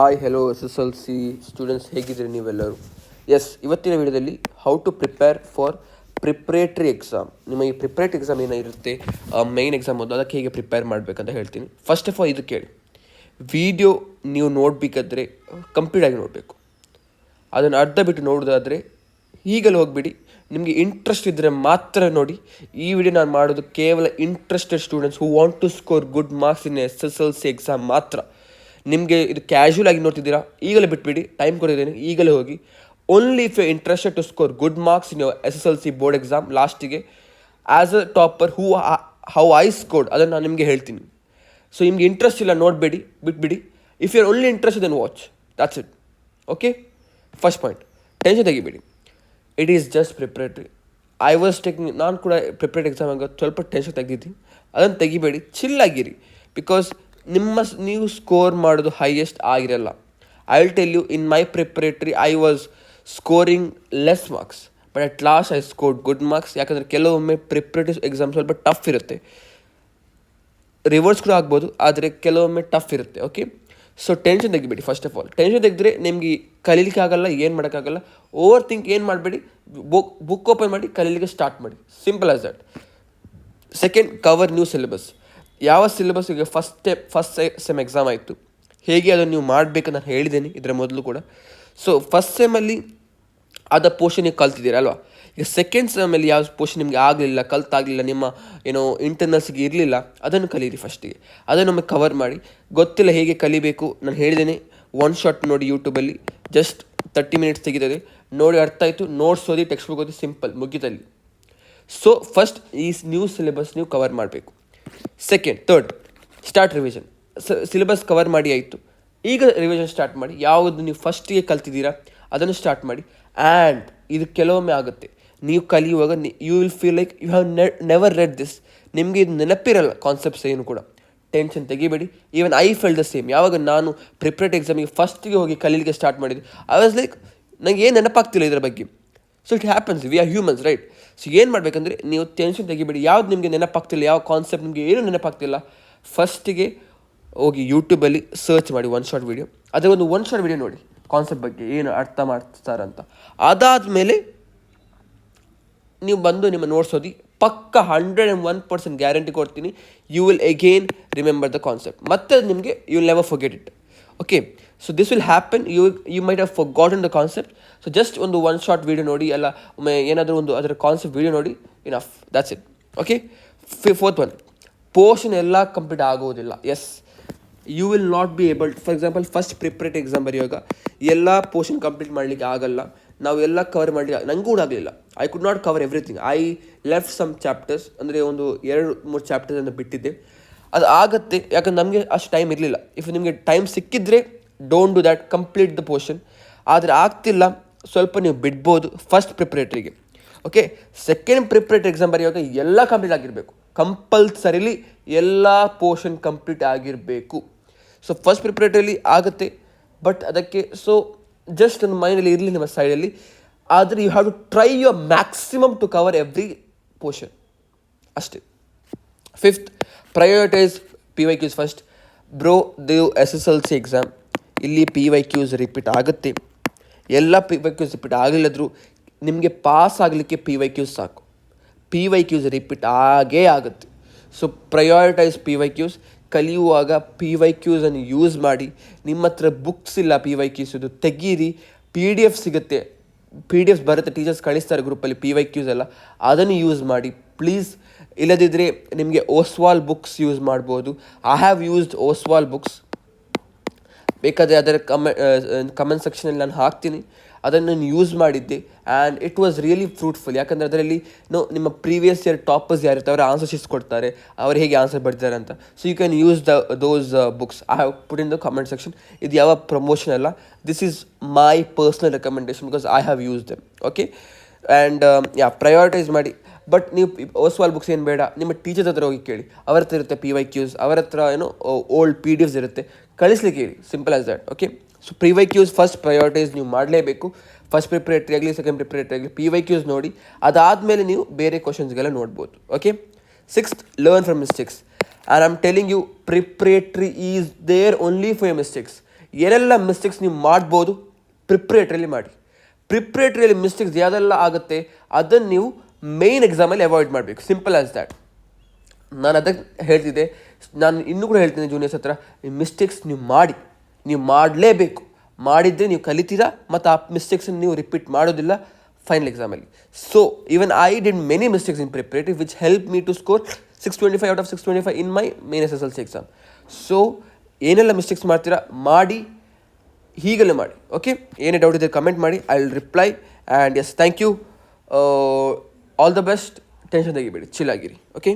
Hi hello SSLC students, ಹೇಗಿದ್ದೀರಿ ನೀವೆಲ್ಲರೂ? ಇವತ್ತಿನ ವಿಡಿಯೋದಲ್ಲಿ how to prepare for preparatory exam. ನಿಮ್ಮ ಈ ಪ್ರಿಪ್ರೇಟ್ರಿ ಎಕ್ಸಾಮ್ ಏನಿರುತ್ತೆ, ಮೈನ್ ಎಕ್ಸಾಮ್ ಮೊದಲು ಅದಕ್ಕೆ ಹೇಗೆ ಪ್ರಿಪೇರ್ ಮಾಡಬೇಕಂತ ಹೇಳ್ತೀನಿ. ಫಸ್ಟ್ ಆಫ್ ಆಲ್ ಇದು ಕೇಳಿ, ವಿಡಿಯೋ ನೀವು ನೋಡಬೇಕಾದ್ರೆ ಕಂಪ್ಲೀಟಾಗಿ ನೋಡಬೇಕು. ಅದನ್ನು ಅರ್ಧ ಬಿಟ್ಟು ನೋಡೋದಾದರೆ ಈಗಲೂ ಹೋಗಿಬಿಡಿ. ನಿಮಗೆ ಇಂಟ್ರೆಸ್ಟ್ ಇದ್ದರೆ ಮಾತ್ರ ನೋಡಿ. ಈ ವಿಡಿಯೋ ನಾನು ಮಾಡೋದು ಕೇವಲ interested students who want to score good marks in SSLC exam ಮಾತ್ರ. ನಿಮಗೆ ಇದು ಕ್ಯಾಶುವಲ್ ಆಗಿ ನೋಡ್ತಿದ್ದೀರಾ, ಈಗಲೇ ಬಿಟ್ಬಿಡಿ, ಟೈಮ್ ಕೊಟ್ಟಿದ್ದೇನೆ, ಈಗಲೇ ಹೋಗಿ. Only if you interested to score good marks in your SSLC board exam ಲಾಸ್ಟಿಗೆ as a topper how I scored ಅದನ್ನು ನಾನು ನಿಮಗೆ ಹೇಳ್ತೀನಿ. ಸೊ ನಿಮಗೆ ಇಂಟ್ರೆಸ್ಟ್ ಇಲ್ಲ, ನೋಡಬೇಡಿ, ಬಿಟ್ಬಿಡಿ. If you are only interest then watch, that's it. Okay, first point, tension ತೆಗಿಬೇಡಿ. It is just preparatory. I was taking, ನಾನು ಕೂಡ ಪ್ರಿಪ್ರೇಟ್ ಎಕ್ಸಾಮ್ ಆಗ ಸ್ವಲ್ಪ ಟೆನ್ಷನ್ ತೆಗೆದಿದ್ದೀನಿ. ಅದನ್ನು ತೆಗಿಬೇಡಿ, ಚಿಲ್ಲಾಗಿರಿ. ಬಿಕಾಸ್ ನೀವು ಸ್ಕೋರ್ ಮಾಡೋದು ಹೈಯೆಸ್ಟ್ ಆಗಿರಲ್ಲ. I will tell you, in my preparatory I was scoring less marks, but at last I scored good marks. ಯಾಕಂದರೆ ಕೆಲವೊಮ್ಮೆ ಪ್ರಿಪ್ರೇಟಿವ್ ಎಕ್ಸಾಮ್ ಸ್ವಲ್ಪ ಟಫ್ ಇರುತ್ತೆ, ರಿವರ್ಸ್ ಕೂಡ ಆಗ್ಬೋದು, ಆದರೆ ಕೆಲವೊಮ್ಮೆ ಟಫ್ ಇರುತ್ತೆ. ಓಕೆ, ಸೊ ಟೆನ್ಷನ್ ತೆಗಿಬೇಡಿ. ಫಸ್ಟ್ ಆಫ್ ಆಲ್ ಟೆನ್ಷನ್ ತೆಗೆದ್ರೆ ನಿಮಗೆ ಕಲೀಲಿಕ್ಕೆ ಆಗಲ್ಲ, ಏನು ಮಾಡೋಕ್ಕಾಗಲ್ಲ. ಓವರ್ ಥಿಂಕ್ ಏನು ಮಾಡಬೇಡಿ, ಬುಕ್ ಓಪನ್ ಮಾಡಿ ಕಲೀಲಿಕ್ಕೆ ಸ್ಟಾರ್ಟ್ ಮಾಡಿ, simple as that. Second, cover new syllabus. ಯಾವ ಸಿಲೆಬಸ್ ಈಗ ಫಸ್ಟ್ ಸೆಮ್ ಎಕ್ಸಾಮ್ ಆಯಿತು, ಹೇಗೆ ಅದನ್ನು ನೀವು ಮಾಡಬೇಕಂತ ನಾನು ಹೇಳಿದ್ದೇನೆ ಇದರ ಮೊದಲು ಕೂಡ. ಸೊ ಫಸ್ಟ್ ಸೆಮಲ್ಲಿ ಆದ ಪೋರ್ಷನ್ ನೀವು ಕಲ್ತಿದ್ದೀರ ಅಲ್ವಾ. ಈಗ ಸೆಕೆಂಡ್ ಸೆಮಲ್ಲಿ ಯಾವ ಪೋರ್ಷನ್ ನಿಮಗೆ ಆಗಲಿಲ್ಲ, ಕಲ್ತಾಗಲಿಲ್ಲ, ನಿಮ್ಮ ಇಂಟರ್ನಲ್ಸ್ಗೆ ಇರಲಿಲ್ಲ, ಅದನ್ನು ಕಲೀರಿ ಫಸ್ಟಿಗೆ. ಅದನ್ನೊಮ್ಮೆ ಕವರ್ ಮಾಡಿ. ಗೊತ್ತಿಲ್ಲ ಹೇಗೆ ಕಲಿಬೇಕು, ನಾನು ಹೇಳಿದ್ದೇನೆ, ಒನ್ ಶಾಟ್ ನೋಡಿ ಯೂಟ್ಯೂಬಲ್ಲಿ, ಜಸ್ಟ್ 30 ಮಿನಿಟ್ಸ್ ತೆಗಿತದೆ, ನೋಡಿ ಅರ್ಥ ಆಯಿತು, ನೋಟ್ಸ್ ಓದಿ, ಟೆಕ್ಸ್ಟ್ ಬುಕ್ ಓದಿ, ಸಿಂಪಲ್, ಮುಗಿತಲ್ಲಿ. ಸೊ ಫಸ್ಟ್ ಈ ನ್ಯೂ ಸಿಲೆಬಸ್ ನೀವು ಕವರ್ ಮಾಡಬೇಕು. Third, start revision. Syllabus cover ಮಾಡಿ ಆಯಿತು, ಈಗ ರಿವಿಷನ್ ಸ್ಟಾರ್ಟ್ ಮಾಡಿ. ಯಾವುದು ನೀವು ಫಸ್ಟಿಗೆ ಕಲ್ತಿದ್ದೀರಾ ಅದನ್ನು ಸ್ಟಾರ್ಟ್ ಮಾಡಿ. ಆ್ಯಂಡ್ ಇದು ಕೆಲವೊಮ್ಮೆ ಆಗುತ್ತೆ, ನೀವು ಕಲಿಯುವಾಗ you will feel like you have never read this. ನಿಮಗೆ ಇದು ನೆನಪಿರಲ್ಲ ಕಾನ್ಸೆಪ್ಟ್ಸ್ ಏನು ಕೂಡ. ಟೆನ್ಷನ್ ತೆಗಿಬೇಡಿ. Even I fell the same. ಯಾವಾಗ ನಾನು ಪ್ರಿಪ್ರೇಟ್ ಎಕ್ಸಾಮಿಗೆ ಫಸ್ಟಿಗೆ ಹೋಗಿ ಕಲೀಲಿಕ್ಕೆ ಸ್ಟಾರ್ಟ್ ಮಾಡಿದ್ದೆ, ಐ ವಾಸ್ ಲೈಕ್, ನನಗೆ ಏನು ನೆನಪಾಗ್ತಿಲ್ಲ ಇದರ ಬಗ್ಗೆ. So it happens, we are humans, right? So ಏನು ಮಾಡಬೇಕಂದ್ರೆ, ನೀವು ಟೆನ್ಷನ್ ತೆಗಿಬೇಡಿ. ಯಾವ್ದು ನಿಮಗೆ ನೆನಪಾಗ್ತಿಲ್ಲ, ಯಾವ ಕಾನ್ಸೆಪ್ಟ್ ನಿಮಗೆ ಏನೂ ನೆನಪಾಗ್ತಿಲ್ಲ, ಫಸ್ಟಿಗೆ ಹೋಗಿ ಯೂಟ್ಯೂಬಲ್ಲಿ ಸರ್ಚ್ ಮಾಡಿ ಒನ್ ಶಾರ್ಟ್ ವೀಡಿಯೋ. ಅದೇ ಒಂದು ಒನ್ ಶಾರ್ಟ್ ವೀಡಿಯೋ ನೋಡಿ, ಕಾನ್ಸೆಪ್ಟ್ ಬಗ್ಗೆ ಏನು ಅರ್ಥ ಮಾಡ್ತಾರಂತ. ಅದಾದಮೇಲೆ ನೀವು ಬಂದು ನಿಮ್ಮ ನೋಟ್ಸ್ ಓದಿ, ಪಕ್ಕ 101% ಗ್ಯಾರಂಟಿ ಕೊಡ್ತೀನಿ, you will again remember the concept. ಮತ್ತೆ ನಿಮಗೆ you will never forget it. Okay, so this will happen. You might have forgotten the concept. So just ಒಂದು ಒನ್ ಶಾರ್ಟ್ ವೀಡಿಯೋ ನೋಡಿ, ಅಲ್ಲ ಏನಾದರೂ ಒಂದು ಅದರ ಕಾನ್ಸೆಪ್ಟ್ ವೀಡಿಯೋ ನೋಡಿ, enough, that's it. Okay, fourth one, portion ಎಲ್ಲ ಕಂಪ್ಲೀಟ್ ಆಗೋದಿಲ್ಲ. Yes, you will not be able. For example, first preparatory exam ಬರೆಯುವಾಗ ಎಲ್ಲ ಪೋರ್ಷನ್ ಕಂಪ್ಲೀಟ್ ಮಾಡಲಿಕ್ಕೆ ಆಗಲ್ಲ. ನಾವು ಎಲ್ಲ ಕವರ್ ಮಾಡಲಿಕ್ಕೆ ನನಗೂ ಕೂಡ ಆಗಲಿಲ್ಲ. I could not cover everything. I left some chapters, ಅಂದರೆ ಒಂದು 2-3 ಚಾಪ್ಟರ್ಸನ್ನು ಬಿಟ್ಟಿದ್ದೆ. ಅದು ಆಗುತ್ತೆ, ಯಾಕಂದ್ರೆ ನಮಗೆ ಅಷ್ಟು ಟೈಮ್ ಇರಲಿಲ್ಲ. ಇಫ್ ನಿಮಗೆ ಟೈಮ್ ಸಿಕ್ಕಿದ್ರೆ don't do that, complete the portion. ಆದರೆ ಆಗ್ತಿಲ್ಲ, ಸ್ವಲ್ಪ ನೀವು ಬಿಡ್ಬೋದು ಫಸ್ಟ್ ಪ್ರಿಪ್ರೇಟ್ರಿಗೆ. ಓಕೆ, ಸೆಕೆಂಡ್ ಪ್ರಿಪ್ರೇಟ್ ಎಕ್ಸಾಮ್ ಬರೆಯುವಾಗ ಎಲ್ಲ ಕಂಪ್ಲೀಟ್ ಆಗಿರಬೇಕು, ಕಂಪಲ್ಸರಿಲಿ ಎಲ್ಲ ಪೋರ್ಷನ್ ಕಂಪ್ಲೀಟ್ ಆಗಿರಬೇಕು. ಸೊ ಫಸ್ಟ್ ಪ್ರಿಪ್ರೇಟರಿಲಿ ಆಗುತ್ತೆ, ಬಟ್ ಅದಕ್ಕೆ ಸೊ ಜಸ್ಟ್ ನನ್ನ ಮೈಂಡಲ್ಲಿ ಇರಲಿ, ನಿಮ್ಮ ಸೈಡಲ್ಲಿ. ಆದರೆ you have to try your maximum to cover every portion, ಅಷ್ಟೇ. Fifth, prioritize PYQs first. Bro, ದೇವ್ SSLC ಎಕ್ಸಾಮ್, ಇಲ್ಲಿ PYQs ರಿಪೀಟ್ ಆಗುತ್ತೆ. ಎಲ್ಲ PYQs ರಿಪೀಟ್ ಆಗಲಿಲ್ಲದ್ರು ನಿಮಗೆ ಪಾಸ್ ಆಗಲಿಕ್ಕೆ PYQs ಸಾಕು. PYQs ರಿಪೀಟ್ ಆಗೇ ಆಗುತ್ತೆ. So prioritise PYQs. ಕಲಿಯುವಾಗ PYQಸನ್ನು ಯೂಸ್ ಮಾಡಿ. ನಿಮ್ಮ ಹತ್ರ ಬುಕ್ಸ್ ಇಲ್ಲ PYQs ಇದು ತೆಗೀರಿ. PDF ಸಿಗುತ್ತೆ, PDF ಬರುತ್ತೆ, ಟೀಚರ್ಸ್ ಕಳಿಸ್ತಾರೆ ಗ್ರೂಪಲ್ಲಿ PYQs ಎಲ್ಲ, ಅದನ್ನು ಯೂಸ್ ಮಾಡಿ ಪ್ಲೀಸ್. ಇಲ್ಲದಿದ್ದರೆ ನಿಮಗೆ ಓಸ್ವಾಲ್ ಬುಕ್ಸ್ ಯೂಸ್ ಮಾಡ್ಬೋದು. I have used Oswal books, ಬೇಕಾದರೆ ಅದರ ಕಮೆಂಟ್ ಸೆಕ್ಷನಲ್ಲಿ ನಾನು ಹಾಕ್ತೀನಿ. ಅದನ್ನು ನಾನು ಯೂಸ್ ಮಾಡಿದ್ದೆ and it was really fruitful. ಯಾಕಂದರೆ ಅದರಲ್ಲಿ ನಿಮ್ಮ ಪ್ರೀವಿಯಸ್ ಇಯರ್ ಟಾಪರ್ಸ್ ಯಾರಿರ್ತಾರೆ ಅವರ ಆನ್ಸರ್ ಶೀಟ್ಸ್ ಕೊಡ್ತಾರೆ, ಅವರು ಹೇಗೆ ಆನ್ಸರ್ ಬರ್ತಾರೆ ಅಂತ. So you can use those books. I have put in the comment section. ಇದು ಯಾವ ಪ್ರಮೋಷನ್ ಅಲ್ಲ, this is my personal recommendation because I have use them. Okay, and prioritise ಮಾಡಿ. ಬಟ್ ನೀವು ಓಸ್ವಾಲ್ ಬುಕ್ಸ್ ಏನು ಬೇಡ, ನಿಮ್ಮ ಟೀಚರ್ಸ್ ಹತ್ರ ಹೋಗಿ ಕೇಳಿ, ಅವ್ರ ಹತ್ರ ಇರುತ್ತೆ PYQs, ಅವರ ಹತ್ರ ಓಲ್ಡ್ PDFs ಇರುತ್ತೆ, ಕಳಿಸ್ಲಿಕ್ಕೆ ಹೇಳಿ, simple as that. Okay, so PYQs first prioritize ನೀವು ಮಾಡಲೇಬೇಕು. ಫಸ್ಟ್ ಪ್ರಿಪ್ರೇಟ್ರಿ ಆಗಲಿ, ಸೆಕೆಂಡ್ ಪ್ರಿಪ್ರೇಟ್ರಿ ಆಗಲಿ, PYQs ನೋಡಿ. ಅದಾದಮೇಲೆ ನೀವು ಬೇರೆ ಕ್ವಶನ್ಸ್ಗೆಲ್ಲ ನೋಡ್ಬೋದು. Okay, sixth, learn from mistakes. And I am telling you, preparatory is there only for your mistakes. ಏನೆಲ್ಲ ಮಿಸ್ಟೇಕ್ಸ್ ನೀವು ಮಾಡ್ಬೋದು ಪ್ರಿಪ್ರೇಟ್ರಿಯಲ್ಲಿ ಮಾಡಿ. ಪ್ರಿಪ್ರೇಟ್ರಿಯಲ್ಲಿ ಮಿಸ್ಟೇಕ್ಸ್ ಯಾವುದೆಲ್ಲ ಆಗುತ್ತೆ ಅದನ್ನು ನೀವು ಮೇಯ್ನ್ ಎಕ್ಸಾಮಲ್ಲಿ ಅವಾಯ್ಡ್ ಮಾಡಬೇಕು. Simple as that. ನಾನು ಅದಕ್ಕೆ ಹೇಳ್ತಿದ್ದೆ, ನಾನು ಇನ್ನೂ ಕೂಡ ಹೇಳ್ತೀನಿ ಜೂನಿಯರ್ಸ್ ಹತ್ರ, ಈ ಮಿಸ್ಟೇಕ್ಸ್ ನೀವು ಮಾಡಲೇಬೇಕು. ಮಾಡಿದ್ದರೆ ನೀವು ಕಲಿತೀರಾ ಮತ್ತು ಆ ಮಿಸ್ಟೇಕ್ಸನ್ನು ನೀವು ರಿಪೀಟ್ ಮಾಡೋದಿಲ್ಲ ಫೈನಲ್ ಎಕ್ಸಾಮಲ್ಲಿ. So even I did many mistakes in preparative which help me to score 625 out of 625 in my main SSLC exam. So ಏನೆಲ್ಲ ಮಿಸ್ಟೇಕ್ಸ್ ಮಾಡ್ತೀರಾ ಮಾಡಿ, ಹೀಗಲೇ ಮಾಡಿ. ಓಕೆ, ಏನೇ ಡೌಟ್ ಇದೆ ಕಮೆಂಟ್ ಮಾಡಿ, I will reply. And yes, thank you, all the best. Tension ತೆಗಿಬೇಡಿ, chill ಆಗಿರಿ. Okay.